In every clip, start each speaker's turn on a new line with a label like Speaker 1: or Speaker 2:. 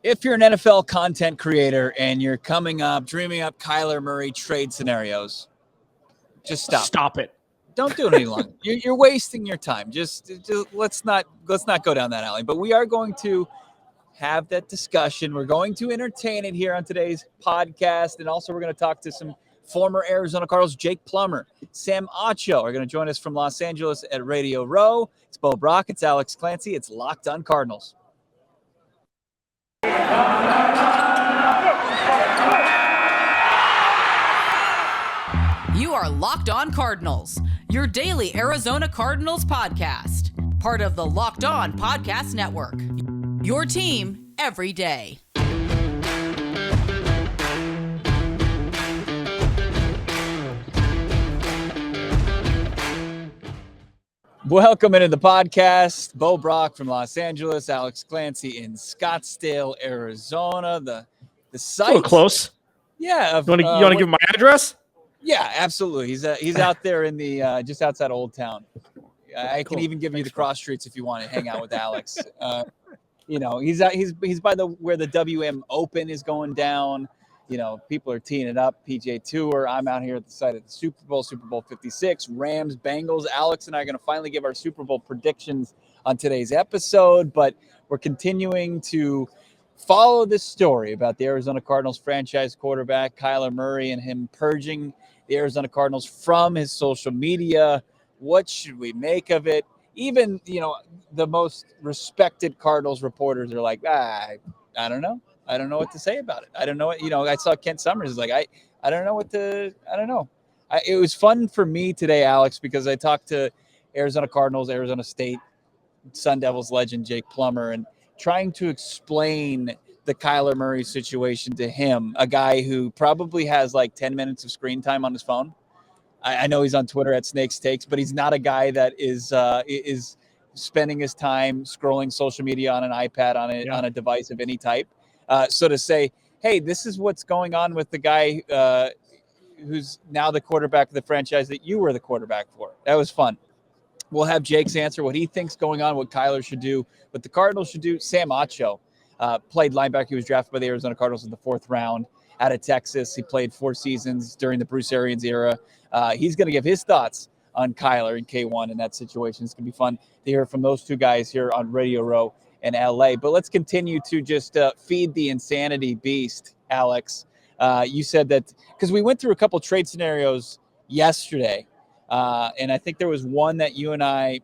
Speaker 1: If you're an NFL content creator and you're dreaming up Kyler Murray trade scenarios, just stop.
Speaker 2: Stop it.
Speaker 1: Don't do it any longer. You're wasting your time. Just let's not go down that alley. But we are going to have that discussion. We're going to entertain it here on today's podcast, and also we're going to talk to some former Arizona Cardinals, Jake Plummer, Sam Acho are going to join us from Los Angeles at Radio Row. It's Bo Brock. It's Alex Clancy. It's Locked on Cardinals.
Speaker 3: You are Locked on Cardinals, your daily Arizona Cardinals podcast. Part of the Locked on Podcast Network. Your team every day.
Speaker 1: Welcome into the podcast. Bo Brock from Los Angeles, Alex Clancy in Scottsdale, Arizona. The site.
Speaker 2: A little close.
Speaker 1: Yeah.
Speaker 2: You want to give him my address?
Speaker 1: Yeah, absolutely. He's out there in the just outside Old Town. I can even give you the cross streets if you want to hang out with Alex. He's by where the WM Open is going down. You know, people are teeing it up. PGA Tour. I'm out here at the site of the Super Bowl 56, Rams, Bengals. Alex and I are going to finally give our Super Bowl predictions on today's episode, but we're continuing to follow this story about the Arizona Cardinals franchise quarterback, Kyler Murray, and him purging the Arizona Cardinals from his social media. What should we make of it? Even, the most respected Cardinals reporters are like, I don't know. I don't know what to say about it. I don't know what, I saw Kent Summers is like, I don't know I don't know. It was fun for me today, Alex, because I talked to Arizona Cardinals, Arizona State, Sun Devils legend Jake Plummer, and trying to explain the Kyler Murray situation to him, a guy who probably has like 10 minutes of screen time on his phone. I know he's on Twitter at Snakes Takes, but he's not a guy that is spending his time scrolling social media on an iPad on a device of any type. So to say, hey, this is what's going on with the guy who's now the quarterback of the franchise that you were the quarterback for. That was fun. We'll have Jake's answer, what he thinks going on, what Kyler should do, what the Cardinals should do. Sam Acho played linebacker. He was drafted by the Arizona Cardinals in the 4th round out of Texas. He played 4 seasons during the Bruce Arians era. He's going to give his thoughts on Kyler and K1 in that situation. It's going to be fun to hear from those two guys here on Radio Row in LA. But let's continue to just feed the insanity beast, Alex. You said that because we went through a couple trade scenarios yesterday, and I think there was one that you and I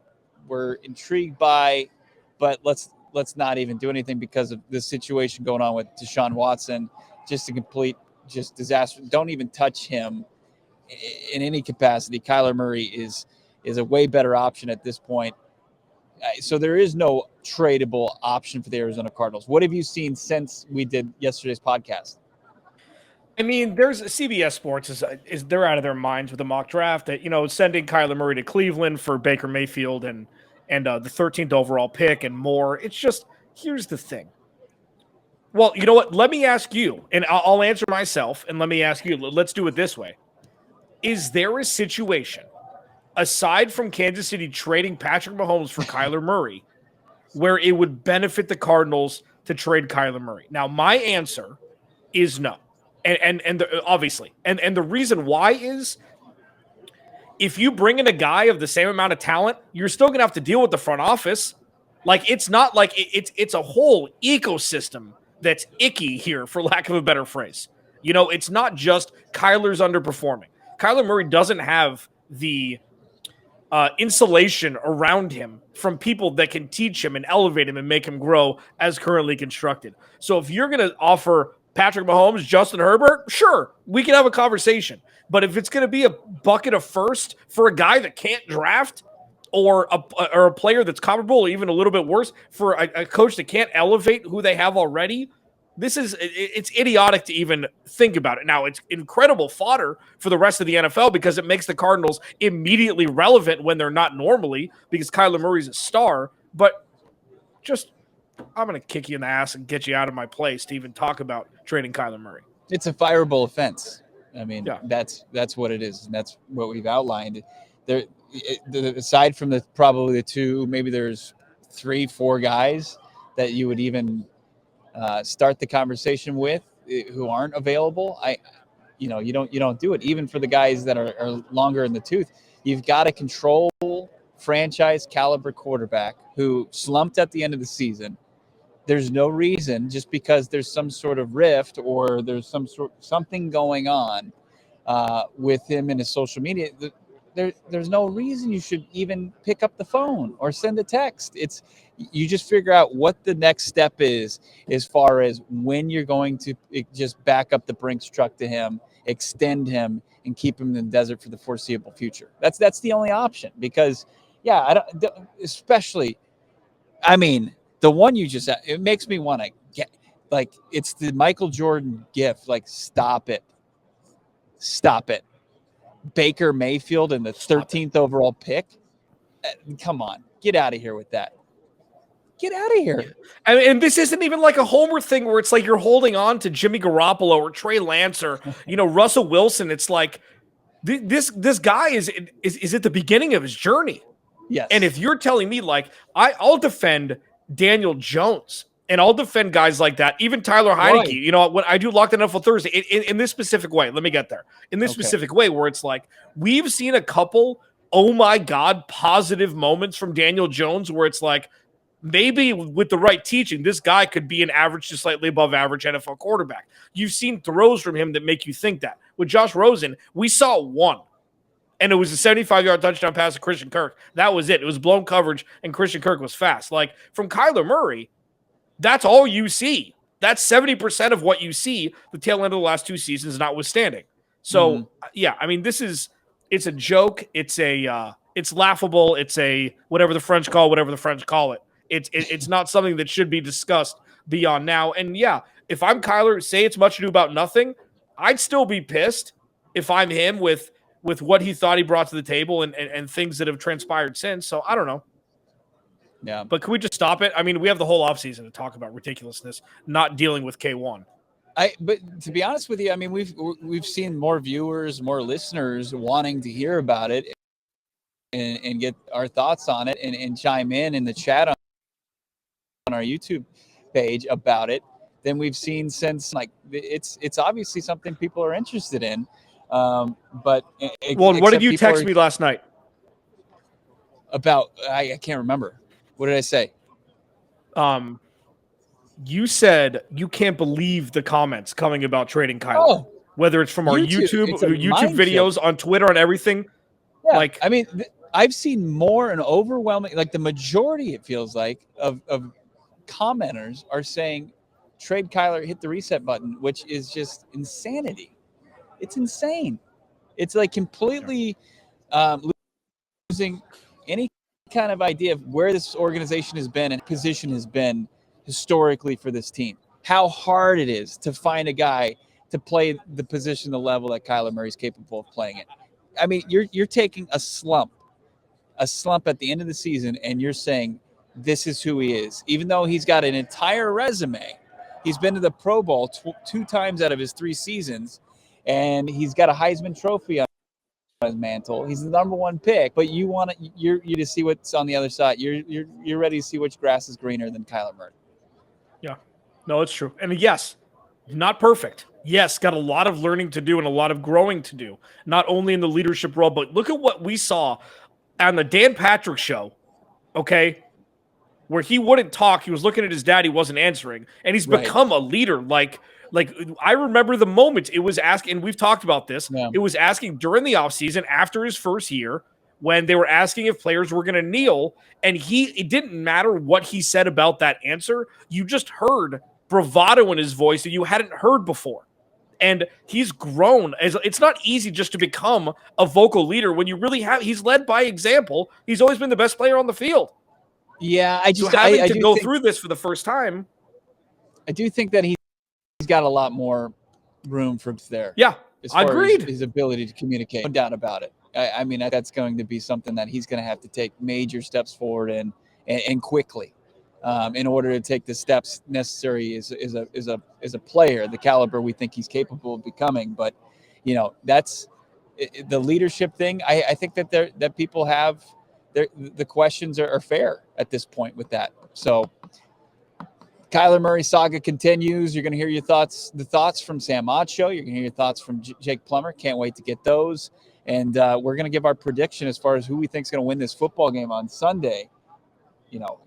Speaker 1: were intrigued by, but let's not even do anything because of the situation going on with Deshaun Watson. Just a complete disaster. Don't even touch him in any capacity. Kyler Murray is a way better option at this point. So there is no tradable option for the Arizona Cardinals. What have you seen since we did yesterday's podcast?
Speaker 2: I mean, there's CBS Sports is they're out of their minds with the mock draft that, sending Kyler Murray to Cleveland for Baker Mayfield and the 13th overall pick and more. It's just, here's the thing. Well, you know what? Let me ask you, and I'll answer myself, and let me ask you, let's do it this way. Is there a situation, aside from Kansas City trading Patrick Mahomes for Kyler Murray, where it would benefit the Cardinals to trade Kyler Murray? Now, my answer is no. Obviously. And the reason why is if you bring in a guy of the same amount of talent, you're still going to have to deal with the front office. Like, it's not like it's a whole ecosystem that's icky here, for lack of a better phrase. It's not just Kyler's underperforming. Kyler Murray doesn't have the insulation around him from people that can teach him and elevate him and make him grow as currently constructed. So if you're going to offer Patrick Mahomes, Justin Herbert, sure, we can have a conversation. But if it's going to be a bucket of first for a guy that can't draft or a player that's comparable or even a little bit worse for a coach that can't elevate who they have already, it's idiotic to even think about it. Now, it's incredible fodder for the rest of the NFL because it makes the Cardinals immediately relevant when they're not normally because Kyler Murray's a star. But I'm going to kick you in the ass and get you out of my place to even talk about trading Kyler Murray.
Speaker 1: It's a fireable offense. I mean, that's what it is, and that's what we've outlined. Aside from probably the two, maybe there's 3-4 guys that you would even start the conversation with who aren't available. You don't do it even for the guys that are longer in the tooth. You've got to control franchise caliber quarterback who slumped at the end of the season. There's no reason, just because there's some sort of rift or there's something going on with him in his social media. There's no reason you should even pick up the phone or send a text. You just figure out what the next step is as far as when you're going to just back up the Brinks truck to him, extend him, and keep him in the desert for the foreseeable future. That's the only option, because especially, I mean, the one you just, it makes me want to get, like, it's the Michael Jordan gif. Like, stop it. Baker Mayfield in the 13th overall pick. Come on, get out of here with that. Get out of here.
Speaker 2: And this isn't even like a homer thing where it's like you're holding on to Jimmy Garoppolo or Trey Lance or, Russell Wilson. It's like this guy is at the beginning of his journey.
Speaker 1: Yes.
Speaker 2: And if you're telling me, like, I'll defend Daniel Jones and I'll defend guys like that, even Tyler Heineke.
Speaker 1: Why?
Speaker 2: When I do Locked On NFL Thursday, in this specific way, let me get there. In this specific way where it's like we've seen a couple, oh my God, positive moments from Daniel Jones where it's like, maybe with the right teaching, this guy could be an average to slightly above average NFL quarterback. You've seen throws from him that make you think that. With Josh Rosen, we saw one, and it was a 75-yard touchdown pass to Christian Kirk. That was it. It was blown coverage, and Christian Kirk was fast. Like, from Kyler Murray, that's all you see. That's 70% of what you see the tail end of the last two seasons notwithstanding. So, yeah, I mean, it's a joke. It's laughable. It's a whatever the French call it. It's not something that should be discussed beyond now. And yeah, if I'm Kyler, say it's much ado about nothing, I'd still be pissed if I'm him with what he thought he brought to the table and things that have transpired since. So I don't know.
Speaker 1: Yeah.
Speaker 2: But can we just stop it? I mean, we have the whole offseason to talk about ridiculousness, not dealing with K1.
Speaker 1: But to be honest with you, I mean, we've seen more viewers, more listeners wanting to hear about it and get our thoughts on it and chime in the chat on our YouTube page about it than we've seen since. Like, it's obviously something people are interested in. But
Speaker 2: what did you text me last night
Speaker 1: about? I can't remember. What did I say?
Speaker 2: You said you can't believe the comments coming about trading Kyler, whether it's from our YouTube videos, on Twitter, on everything.
Speaker 1: Yeah,
Speaker 2: like,
Speaker 1: I mean, I've seen more and overwhelming, like the majority, it feels like, of commenters are saying trade Kyler, hit the reset button, which is just insanity. It's insane. It's like completely losing any kind of idea of where this organization has been and position has been historically for this team. How hard it is to find a guy to play the position, the level that Kyler Murray is capable of playing it. I mean, you're taking a slump at the end of the season, and you're saying this is who he is, even though he's got an entire resume. He's been to the Pro Bowl two times out of his 3 seasons, and he's got a Heisman Trophy on his mantle. He's the number 1 pick, but you to see what's on the other side. You're ready to see which grass is greener than Kyler Murray.
Speaker 2: Yeah, no, it's true. And yes, not perfect. Yes, got a lot of learning to do and a lot of growing to do, not only in the leadership role, but look at what we saw on the Dan Patrick show, okay, where he wouldn't talk. He was looking at his dad. He wasn't answering, and he's become a leader. Like I remember the moment it was asking, and we've talked about this. Yeah. It was asking during the offseason after his first year when they were asking if players were going to kneel, and it didn't matter what he said about that answer. You just heard bravado in his voice that you hadn't heard before. And he's grown. It's not easy just to become a vocal leader when you really have. He's led by example. He's always been the best player on the field.
Speaker 1: Yeah, I just
Speaker 2: having to go through this for the first time.
Speaker 1: I do think that he's got a lot more room for there.
Speaker 2: Yeah, I agreed.
Speaker 1: His ability to communicate, no doubt about it. I mean, that's going to be something that he's going to have to take major steps forward and quickly. In order to take the steps necessary as a player, the caliber we think he's capable of becoming. But, that's the leadership thing. I think that people have the questions are fair at this point with that. So Kyler Murray saga continues. You're going to hear the thoughts from Sam Ocho. You're going to hear your thoughts from Jake Plummer. Can't wait to get those. And we're going to give our prediction as far as who we think is going to win this football game on Sunday.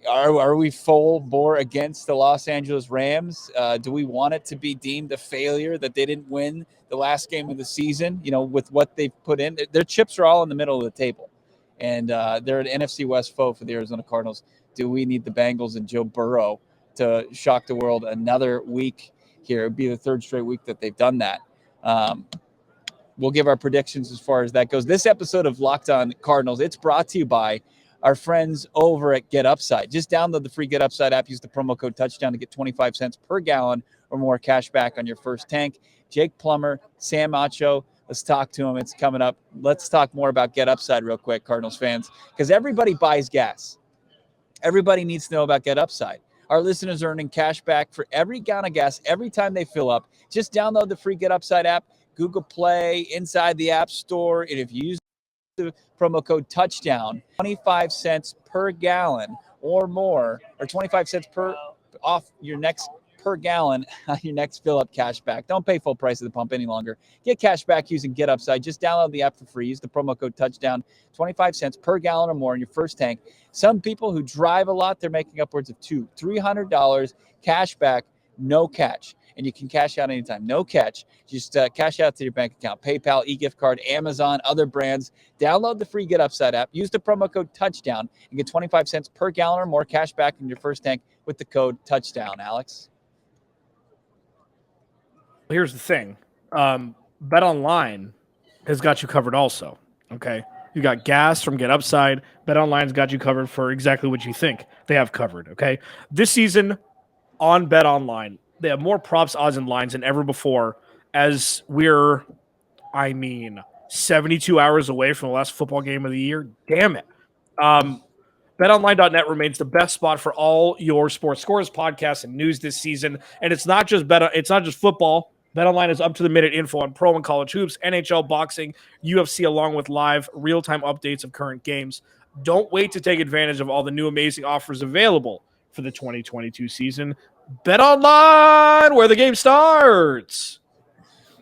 Speaker 1: Are we full bore against the Los Angeles Rams? Do we want it to be deemed a failure that they didn't win the last game of the season? With what they've put in, their chips are all in the middle of the table, and they're an NFC West foe for the Arizona Cardinals. Do we need the Bengals and Joe Burrow to shock the world another week here? It'd be the third straight week that they've done that. We'll give our predictions as far as that goes. This episode of Locked On Cardinals, it's brought to you by our friends over at Get Upside. Just download the free Get Upside app. Use the promo code touchdown to get 25 cents per gallon or more cash back on your first tank. Jake Plummer, Sam Ocho, let's talk to him. It's coming up. Let's talk more about Get Upside real quick, Cardinals fans, because everybody buys gas. Everybody needs to know about Get Upside. Our listeners are earning cash back for every gallon of gas every time they fill up. Just download the free Get Upside app, Google Play, inside the App Store, and if you use the promo code touchdown, 25 cents per gallon or more, or 25 cents per off your next per gallon on your next fill up cash back. Don't pay full price at the pump any longer. Get cash back using Get Upside. Just download the app for free. Use the promo code touchdown, 25 cents per gallon or more in your first tank. Some people who drive a lot, they're making upwards of $200-$300 cash back, no catch. And you can cash out anytime. No catch. Just cash out to your bank account. PayPal, e-gift card, Amazon, other brands. Download the free Get Upside app. Use the promo code touchdown and get 25 cents per gallon or more cash back in your first tank with the code touchdown. Alex?
Speaker 2: Here's the thing. Bet Online has got you covered also. Okay. You got gas from Get Upside. Bet Online's got you covered for exactly what you think they have covered. Okay. This season on Bet Online, they have more props, odds, and lines than ever before, as we're, 72 hours away from the last football game of the year. Damn it. BetOnline.net remains the best spot for all your sports scores, podcasts, and news this season. And it's not just football. BetOnline is up-to-the-minute info on pro and college hoops, NHL, boxing, UFC, along with live real-time updates of current games. Don't wait to take advantage of all the new amazing offers available for the 2022 season. Bet Online, where the game starts.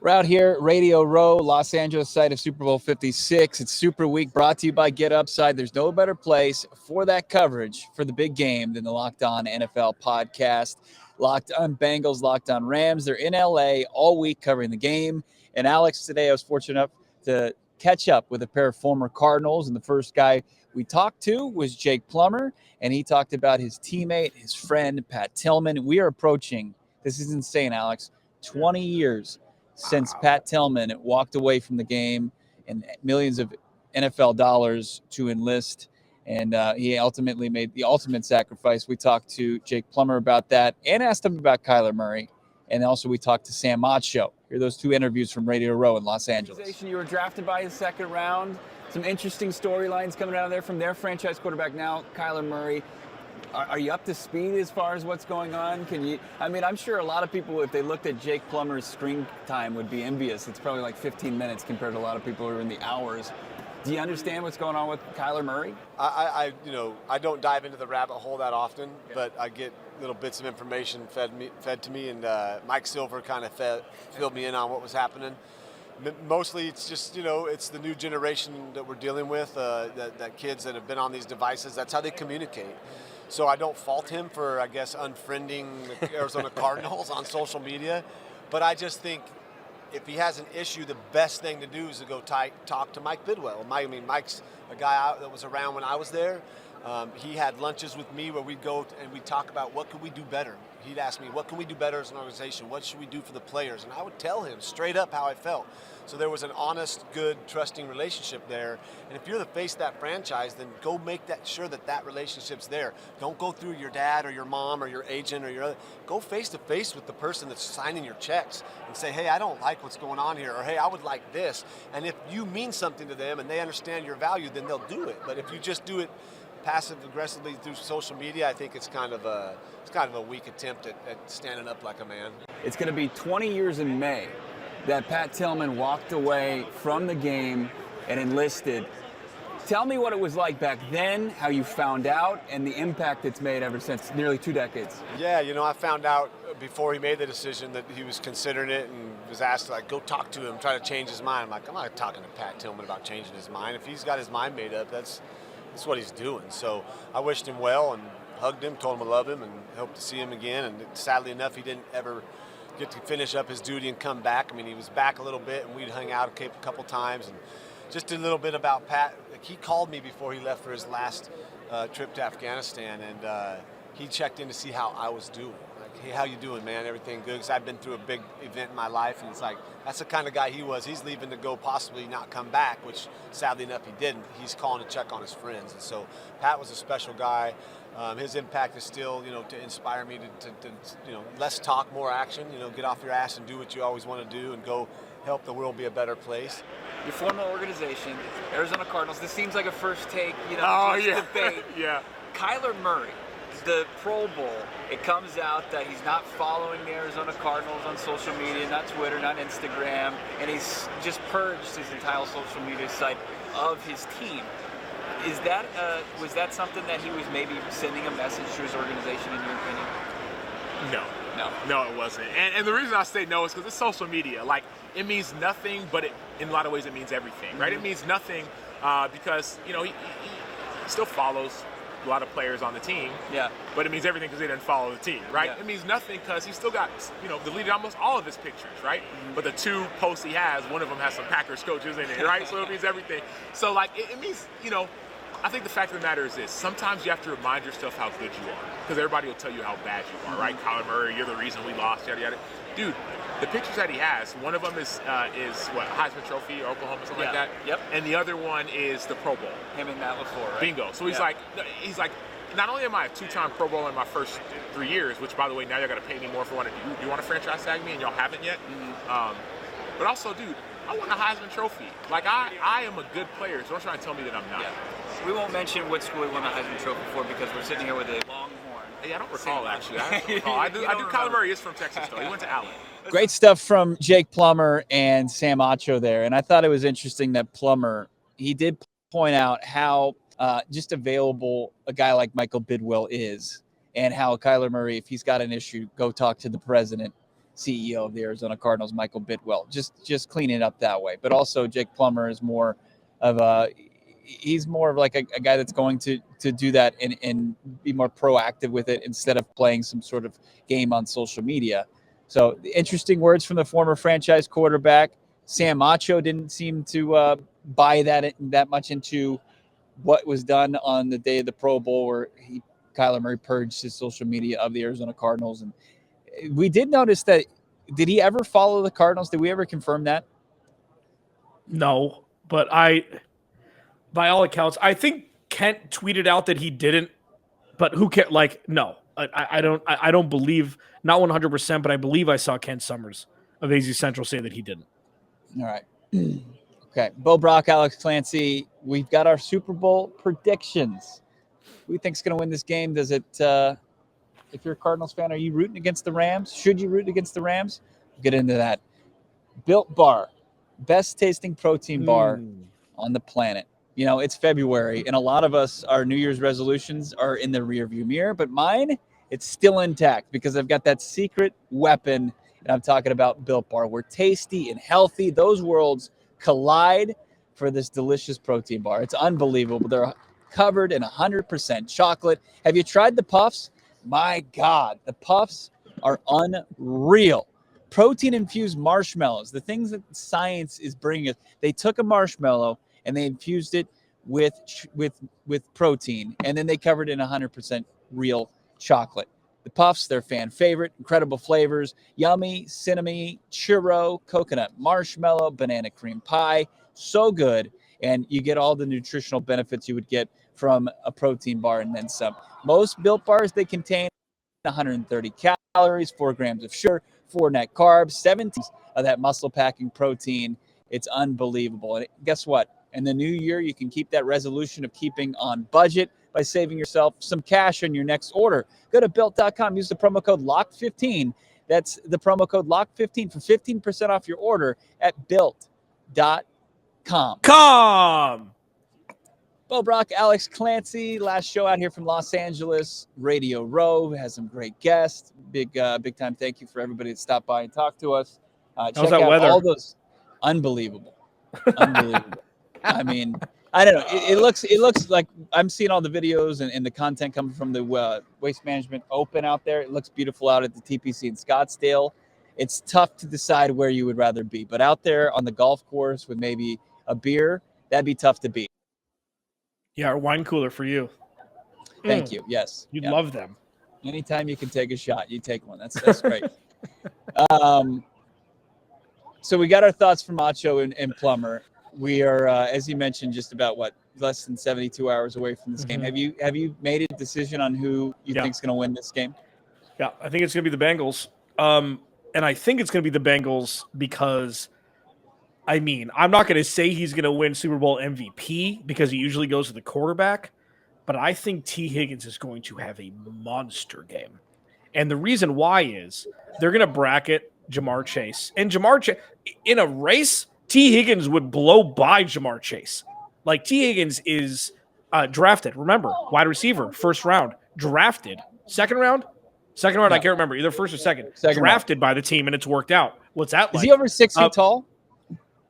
Speaker 1: We're out here, Radio Row, Los Angeles site of Super Bowl 56. It's Super Week, brought to you by Get Upside. There's no better place for that coverage for the big game than the Locked On NFL podcast. Locked On Bengals, Locked On Rams. They're in LA all week covering the game. And Alex, today I was fortunate enough to catch up with a pair of former Cardinals. And the first guy we talked to was Jake Plummer. And he talked about his teammate, his friend, Pat Tillman. We are approaching, this is insane, Alex, 20 years since Pat Tillman walked away from the game and millions of NFL dollars to enlist. And he ultimately made the ultimate sacrifice. We talked to Jake Plummer about that and asked him about Kyler Murray. And also we talked to Sam Ocho. Here are those two interviews from Radio Row in Los Angeles.
Speaker 4: You were drafted by the second round. Some interesting storylines coming out of there from their franchise quarterback now, Kyler Murray. Are you up to speed as far as what's going on? I'm sure a lot of people, if they looked at Jake Plummer's screen time, would be envious. It's probably like 15 minutes compared to a lot of people who are in the hours. Do you understand what's going on with Kyler Murray?
Speaker 5: I don't dive into the rabbit hole that often, but I get little bits of information fed to me, and Mike Silver kind of filled me in on what was happening. Mostly it's just, it's the new generation that we're dealing with, that kids that have been on these devices, that's how they communicate. So I don't fault him for, I guess, unfriending the Arizona Cardinals on social media. But I just think if he has an issue, the best thing to do is to go talk to Mike Bidwell. Mike's a guy that was around when I was there. He had lunches with me where we'd go and we'd talk about what could we do better. He'd ask me, what can we do better as an organization? What should we do for the players? And I would tell him straight up how I felt. So there was an honest, good, trusting relationship there. And if you're the face of that franchise, then go make sure that relationship's there. Don't go through your dad or your mom or your agent or your other. Go face to face with the person that's signing your checks and say, hey, I don't like what's going on here, or hey, I would like this. And if you mean something to them and they understand your value, then they'll do it. But if you just do it passive-aggressively through social media, I think it's kind of a weak attempt at standing up like a man.
Speaker 4: It's going to be 20 years in May that Pat Tillman walked away from the game and enlisted. Tell me what it was like back then, how you found out, and the impact it's made ever since, nearly 2 decades.
Speaker 5: Yeah, I found out before he made the decision that he was considering it and was asked to go talk to him, try to change his mind. I'm like, I'm not talking to Pat Tillman about changing his mind. If he's got his mind made up, that's what he's doing. So I wished him well and hugged him, told him I love him, and hope to see him again. And sadly enough, he didn't ever get to finish up his duty and come back. I mean, he was back a little bit, and we'd hung out a couple times. And just a little bit about Pat. He called me before he left for his last trip to Afghanistan, and he checked in to see how I was doing. Like, hey, how you doing, man? Everything good? Because I've been through a big event in my life, and it's like, that's the kind of guy he was. He's leaving to go possibly not come back, which sadly enough he didn't. He's calling to check on his friends. And so Pat was a special guy. His impact is still, to inspire me to less talk, more action. Get off your ass and do what you always want to do and go help the world be a better place.
Speaker 4: Your former organization, Arizona Cardinals. This seems like a first take, debate.
Speaker 6: Yeah.
Speaker 4: Kyler Murray, the Pro Bowl. It comes out that he's not following the Arizona Cardinals on social media, not Twitter, not Instagram, and he's just purged his entire social media site of his team. Was that something that he was maybe sending a message to his organization, in your opinion?
Speaker 6: No, it wasn't. And the reason I say no is because it's social media. Like, it means nothing, but in a lot of ways it means everything, right? It means nothing because, he still follows a lot of players on the team.
Speaker 4: Yeah.
Speaker 6: But it means everything because they didn't follow the team, right?
Speaker 4: Yeah.
Speaker 6: It means nothing because he still got, deleted almost all of his pictures, right? But the 2 posts he has, one of them has some Packers coaches in it, right? So it means everything. So, it means, I think the fact of the matter is this. Sometimes you have to remind yourself how good you are because everybody will tell you how bad you are, right? Kyler Murray, you're the reason we lost, yada, yada. Dude, the pictures that he has, one of them is what, Heisman Trophy or Oklahoma, something like that?
Speaker 4: Yep.
Speaker 6: And the other one is the Pro Bowl.
Speaker 4: Him and Matt LaFleur, right?
Speaker 6: Bingo. So he's like, not only am I a 2-time Pro Bowler in my first 3 years, which, by the way, now y'all got to pay me more for one. Do you want to franchise tag me? And y'all haven't yet. But also, dude, I won a Heisman Trophy. I am a good player, so don't try and tell me that I'm not.
Speaker 4: Yeah. We won't mention what school he won the Heisman Trophy for because we're sitting here with a Longhorn.
Speaker 6: Yeah, I don't recall, actually. I do. Kyler Murray is from Texas, though. He went to Allen.
Speaker 1: Great stuff from Jake Plummer and Sam Acho there. And I thought it was interesting that Plummer, he did point out how just available a guy like Michael Bidwell is, and how Kyler Murray, if he's got an issue, go talk to the president, CEO of the Arizona Cardinals, Michael Bidwell. Just clean it up that way. But also Jake Plummer is more of he's more of like a guy that's going to do that and be more proactive with it instead of playing some sort of game on social media. So interesting words from the former franchise quarterback. Sam Acho didn't seem to buy that much into what was done on the day of the Pro Bowl, where Kyler Murray purged his social media of the Arizona Cardinals. And we did notice that. Did he ever follow the Cardinals? Did we ever confirm that?
Speaker 2: No, but by all accounts, I think Kent tweeted out that he didn't, but who cares? No, I don't believe, not 100%, but I believe I saw Kent Summers of AZ Central say that he didn't.
Speaker 1: All right. Okay. Bo Brock, Alex Clancy, we've got our Super Bowl predictions. Who do you think's going to win this game? Does it, if you're a Cardinals fan, are you rooting against the Rams? Should you root against the Rams? We'll get into that. Built Bar, best tasting protein bar on the planet. It's February, and a lot of us, our New Year's resolutions are in the rearview mirror, but mine, it's still intact because I've got that secret weapon, and I'm talking about Built Bar. We're tasty and healthy. Those worlds collide for this delicious protein bar. It's unbelievable. They're covered in 100% chocolate. Have you tried the puffs? My God, the puffs are unreal. Protein-infused marshmallows, the things that science is bringing us. They took a marshmallow and they infused it with protein, and then they covered it in 100% real chocolate. The puffs, they're fan favorite, incredible flavors, yummy, cinnamon, churro, coconut marshmallow, banana cream pie, so good, and you get all the nutritional benefits you would get from a protein bar and then some. Most Built Bars, they contain 130 calories, 4 grams of sugar, 4 net carbs, 17 of that muscle-packing protein. It's unbelievable. And guess what? In the new year, you can keep that resolution of keeping on budget by saving yourself some cash on your next order. Go to Built.com. Use the promo code LOCK15. That's the promo code LOCK15 for 15% off your order at Built.com. Bo Brock, Alex Clancy, last show out here from Los Angeles, Radio Row, has some great guests. Big time thank you for everybody that stopped by and talked to us.
Speaker 2: How's
Speaker 1: Check
Speaker 2: that
Speaker 1: out
Speaker 2: weather?
Speaker 1: all those. Unbelievable. I mean, I don't know. It looks like I'm seeing all the videos and the content coming from the Waste Management Open out there. It looks beautiful out at the TPC in Scottsdale. It's tough to decide where you would rather be, but out there on the golf course with maybe a beer, that'd be tough to beat.
Speaker 2: Yeah, or wine cooler for you.
Speaker 1: Thank you. Yes.
Speaker 2: You'd
Speaker 1: Yeah.
Speaker 2: love them.
Speaker 1: Anytime you can take a shot, you take one. That's great. So we got our thoughts from Macho and Plummer. We are, as you mentioned, just about less than 72 hours away from this game. Have you made a decision on who you think is going to win this game?
Speaker 2: Yeah, I think it's going to be the Bengals. And I think it's going to be the Bengals because, I mean, I'm not going to say he's going to win Super Bowl MVP because he usually goes to the quarterback, but I think T. Higgins is going to have a monster game. And the reason why is they're going to bracket Jamar Chase. And Jamar Chase, in a race, T. Higgins would blow by Jamar Chase. Like, T. Higgins is drafted. Remember, wide receiver, first round. Drafted. Second round,
Speaker 1: No.
Speaker 2: I can't remember. Either first or second.
Speaker 1: Second
Speaker 2: drafted by the team, and it's worked out. What's that like?
Speaker 1: Is he over 6 feet tall?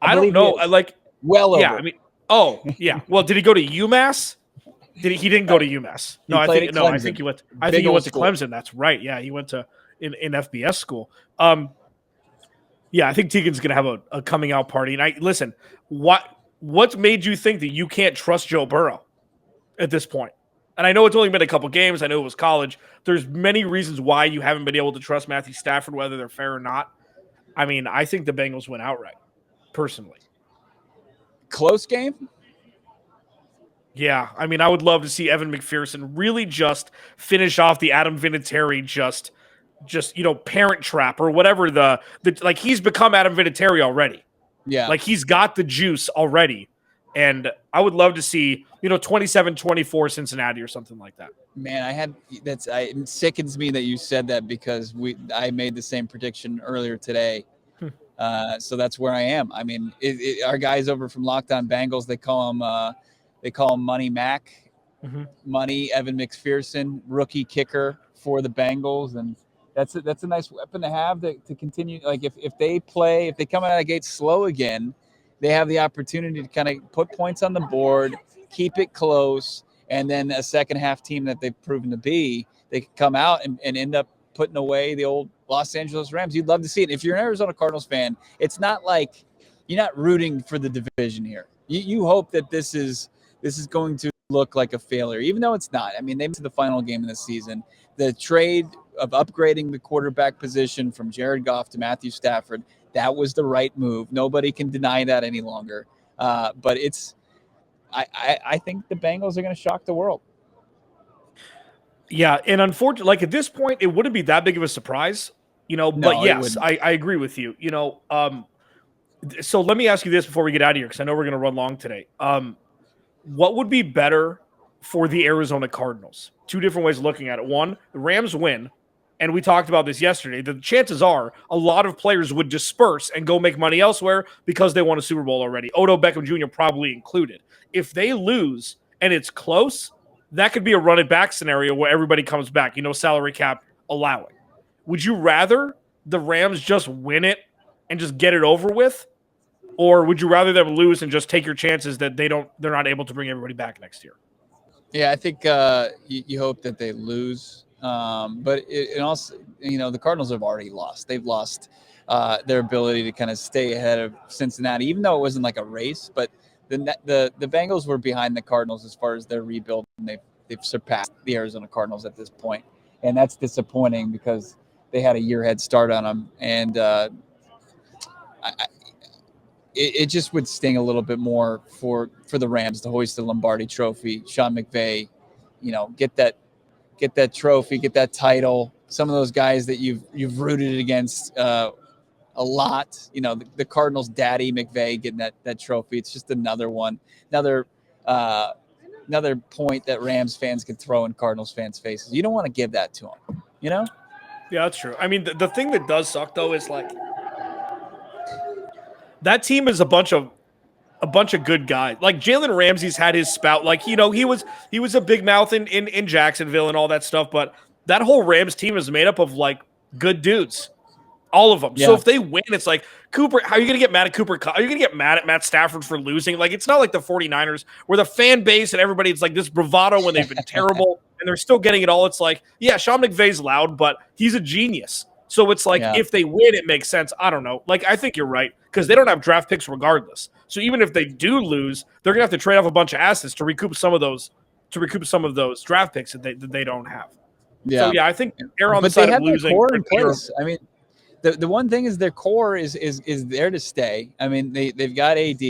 Speaker 2: I don't know.
Speaker 1: Well over.
Speaker 2: Yeah, I mean, yeah. Well, did he go to UMass? He didn't go to UMass. I think he went to Clemson. That's right. Yeah, he went to in FBS school. Yeah, I think Tegan's gonna have a coming out party. And listen, what's made you think that you can't trust Joe Burrow at this point? And I know it's only been a couple games. I know it was college. There's many reasons why you haven't been able to trust Matthew Stafford, whether they're fair or not. I mean, I think the Bengals win outright, personally.
Speaker 1: Close game?
Speaker 2: Yeah, I mean, I would love to see Evan McPherson really just finish off the Adam Vinatieri just Parent Trap or whatever the like he's become Adam Vinatieri already.
Speaker 1: Yeah.
Speaker 2: Like he's got the juice already. And I would love to see, 27-24 Cincinnati or something like that.
Speaker 1: Man, it sickens me that you said that because I made the same prediction earlier today. So that's where I am. I mean, our guys over from Locked On Bengals, they call him Money Mac, Money Evan McPherson, rookie kicker for the Bengals, and that's a nice weapon to have to continue. Like if they come out of the gate slow again, they have the opportunity to kind of put points on the board, keep it close, and then a second half team that they've proven to be, they can come out and end up putting away the old Los Angeles Rams. You'd love to see it. If you're an Arizona Cardinals fan, it's not like you're not rooting for the division here. You hope that this is going to look like a failure, even though it's not. I mean, they went to the final game of the season. The trade of upgrading the quarterback position from Jared Goff to Matthew Stafford, that was the right move. Nobody can deny that any longer. But I think the Bengals are going to shock the world.
Speaker 2: Yeah, and unfortunately, like at this point, it wouldn't be that big of a surprise, but yes, I agree with you. So let me ask you this before we get out of here, because I know we're going to run long today. What would be better for the Arizona Cardinals? Two different ways of looking at it. One, the Rams win, and we talked about this yesterday. The chances are a lot of players would disperse and go make money elsewhere because they won a Super Bowl already. Odell Beckham Jr. probably included. If they lose and it's close, that could be a run it back scenario where everybody comes back, salary cap allowing. Would you rather the Rams just win it and just get it over with? Or would you rather them lose and just take your chances that they're not able to bring everybody back next year?
Speaker 1: Yeah, I think you hope that they lose. But it also, the Cardinals have already lost. They've lost their ability to kind of stay ahead of Cincinnati, even though it wasn't like a race. But the Bengals were behind the Cardinals as far as their rebuild, and they've surpassed the Arizona Cardinals at this point, and that's disappointing because they had a year head start on them, and it just would sting a little bit more for the Rams to hoist the Lombardi Trophy. Sean McVay, get that trophy, get that title. Some of those guys that you've rooted against a lot, the Cardinals' daddy McVay getting that trophy. It's just another one, another point that Rams fans can throw in Cardinals fans' faces. You don't want to give that to them,
Speaker 2: Yeah, that's true. I mean, the thing that does suck though is like that team is a bunch of a bunch of good guys. Like Jalen Ramsey's had his spout. Like, you know, he was a big mouth in Jacksonville and all that stuff, but that whole Rams team is made up of like good dudes. All of them.
Speaker 1: Yeah.
Speaker 2: So if they win, it's like, Cooper, how are you going to get mad at Cooper? Are you going to get mad at Matt Stafford for losing? Like, it's not like the 49ers where the fan base and everybody, it's like this bravado when they've been terrible and they're still getting it all. It's like, yeah, Sean McVay's loud, but he's a genius. So it's like, if they win, it makes sense. I don't know. Like, I think you're right because they don't have draft picks regardless. So even if they do lose, they're going to have to trade off a bunch of assets to recoup some of those draft picks that they don't have.
Speaker 1: Yeah.
Speaker 2: So, yeah, I think they're on the side of losing.
Speaker 1: Core in place. I mean, the one thing is their core is there to stay. I mean, they've got AD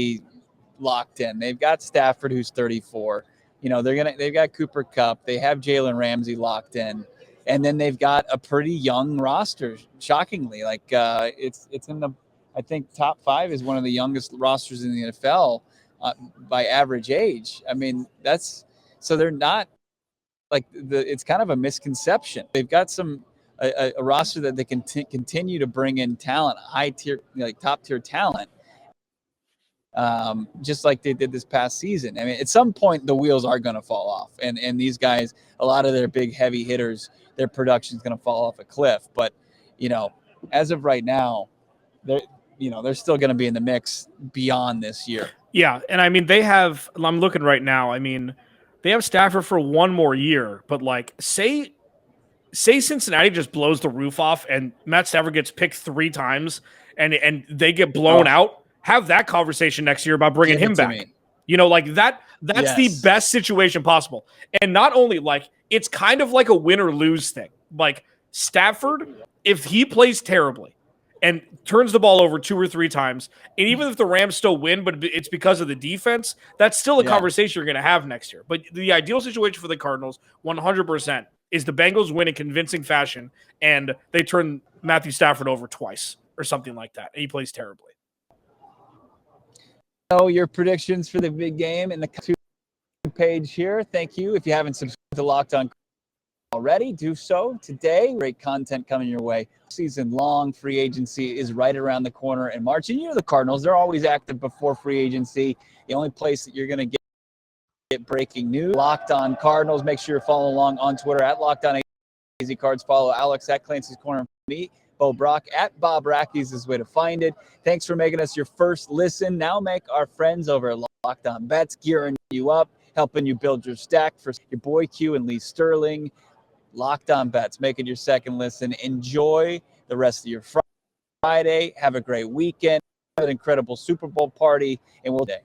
Speaker 1: locked in. They've got Stafford, who's 34. You know, they've got Cooper Kupp. They have Jalen Ramsey locked in. And then they've got a pretty young roster, shockingly. Like it's in the, I think, top 5 is one of the youngest rosters in the NFL by average age. I mean, so they're not like it's kind of a misconception. They've got a roster that they can continue to bring in talent, high tier, like top tier talent, just like they did this past season. I mean, at some point the wheels are going to fall off, and these guys, a lot of their big heavy hitters, their production is going to fall off a cliff. But you know, as of right now, they're still going to be in the mix beyond this year.
Speaker 2: Yeah, and I mean I'm looking right now. I mean, they have Stafford for one more year, but like say Cincinnati just blows the roof off and Matt Stafford gets picked 3 times and they get blown out, have that conversation next year about bringing him back. You know, like that's the best situation possible. And not only like, it's kind of like a win or lose thing. Like Stafford, if he plays terribly and turns the ball over 2 or 3 times, and even if the Rams still win, but it's because of the defense, that's still a conversation you're going to have next year. But the ideal situation for the Cardinals, 100%, is the Bengals win in convincing fashion, and they turn Matthew Stafford over twice or something like that, and he plays terribly.
Speaker 1: So your predictions for the big game in the page here. Thank you. If you haven't subscribed to Locked On already, do so today. Great content coming your way. Season long free agency is right around the corner in March. And you know the Cardinals, they're always active before free agency. The only place that you're going to get breaking news, Locked On Cardinals. Make sure you're following along on Twitter at Locked On AZ Cards. Follow Alex at Clancy's Corner. Me, Bo Brock at Bob Rackies is the way to find it. Thanks for making us your first listen. Now make our friends over at Locked On Bets gearing you up, helping you build your stack for your boy Q and Lee Sterling. Locked On Bets, make it your second listen. Enjoy the rest of your Friday. Have a great weekend. Have an incredible Super Bowl party, and we'll day.